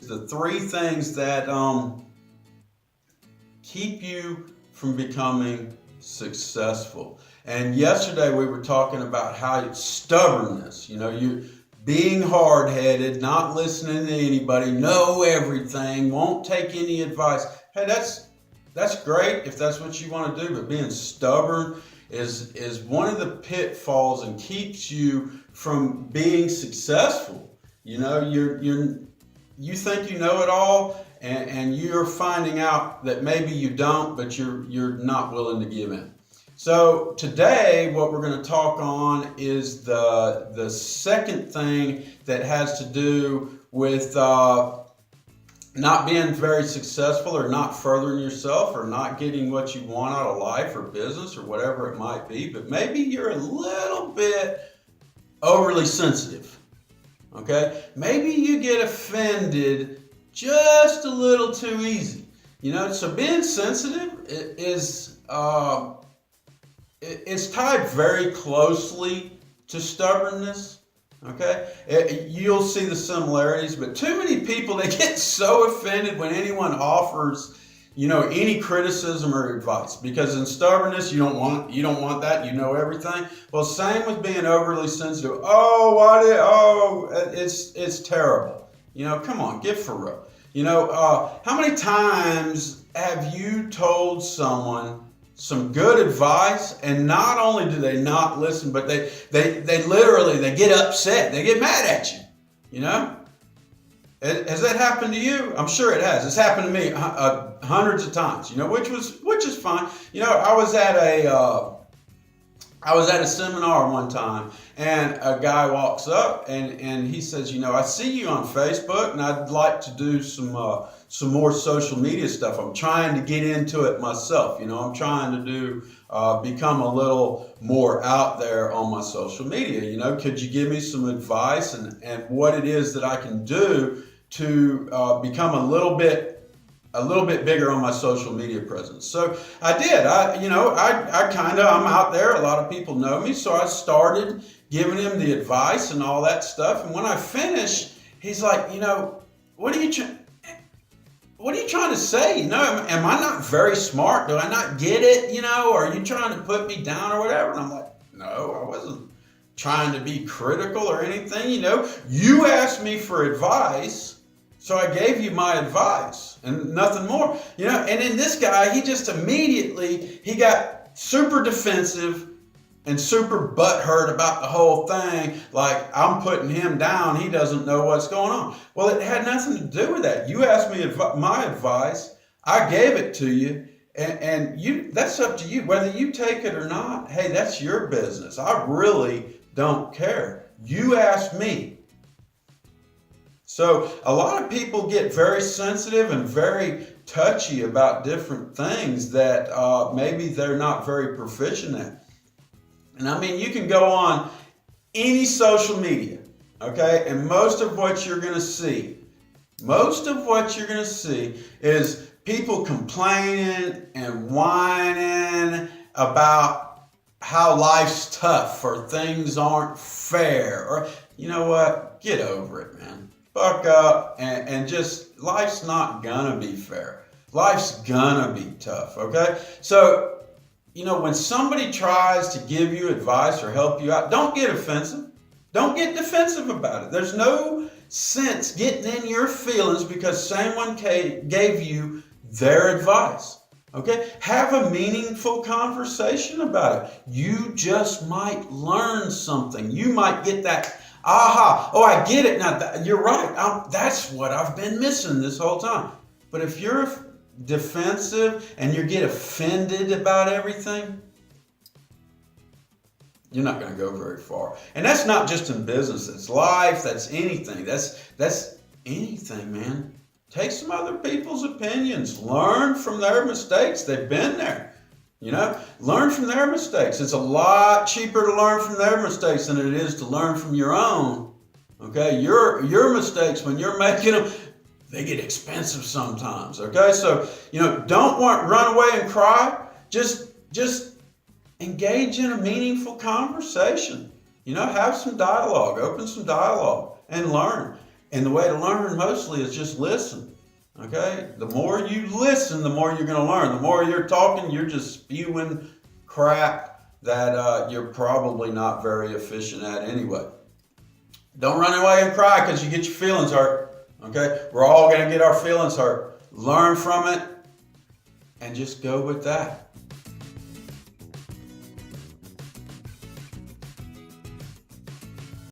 the three things that keep you from becoming successful. And yesterday we were talking about how stubbornness, you being hard headed, not listening to anybody, know everything, won't take any advice. Hey, that's great if that's what you want to do, but being stubborn is one of the pitfalls and keeps you from being successful. You think you know it all, and you're finding out that maybe you don't, but you're not willing to give in. So today, what we're going to talk on is the second thing that has to do with not being very successful, or not furthering yourself, or not getting what you want out of life or business or whatever it might be. But maybe you're a little bit overly sensitive. Okay? Maybe you get offended just a little too easy. So being sensitive is it's tied very closely to stubbornness. Okay, you'll see the similarities, but too many people, they get so offended when anyone offers, any criticism or advice, because in stubbornness, you don't want that. You know everything. Well, same with being overly sensitive. It's terrible. Come on, get for real. How many times have you told someone some good advice, and not only do they not listen, but they literally, they get upset, they get mad at you? Has that happened to you? I'm sure it has. It's happened to me hundreds of times. Which is fine. I was at a seminar one time, and a guy walks up and he says, I see you on Facebook, and I'd like to do some more social media stuff. I'm trying to get into it myself. I'm trying to become a little more out there on my social media. Could you give me some advice and what it is that I can do to become a little bit bigger on my social media presence? So I did. I'm out there. A lot of people know me. So I started giving him the advice and all that stuff. And when I finished, he's like, what are you trying to say? Am I not very smart? Do I not get it? Or are you trying to put me down or whatever? And I'm like, no, I wasn't trying to be critical or anything. You asked me for advice, so I gave you my advice and nothing more. And then this guy, he just immediately, he got super defensive and super butthurt about the whole thing. Like, I'm putting him down. He doesn't know what's going on. Well, it had nothing to do with that. You asked me my advice. I gave it to you. And that's up to you. Whether you take it or not, hey, that's your business. I really don't care. You asked me. So a lot of people get very sensitive and very touchy about different things that maybe they're not very proficient at. And I mean, you can go on any social media, okay? And most of what you're going to see is people complaining and whining about how life's tough or things aren't fair. Or, you know what? Get over it, man. Buck up and just, life's not gonna be fair. Life's gonna be tough, okay? So, when somebody tries to give you advice or help you out, don't get offensive. Don't get defensive about it. There's no sense getting in your feelings because someone gave you their advice, okay? Have a meaningful conversation about it. You just might learn something. You might get that aha, oh, I get it now. You're right. That's what I've been missing this whole time. But if you're defensive and you get offended about everything, you're not going to go very far. And that's not just in business. It's life. That's anything. That's anything, man. Take some other people's opinions. Learn from their mistakes. They've been there. Learn from their mistakes. It's a lot cheaper to learn from their mistakes than it is to learn from your own. Okay, your mistakes, when you're making them, they get expensive sometimes. Okay, so don't run away and cry. Just engage in a meaningful conversation. Have some dialogue, open some dialogue, and learn. And the way to learn mostly is just listen. Okay? The more you listen, the more you're going to learn. The more you're talking, you're just spewing crap that you're probably not very efficient at anyway. Don't run away and cry because you get your feelings hurt. Okay? We're all going to get our feelings hurt. Learn from it and just go with that.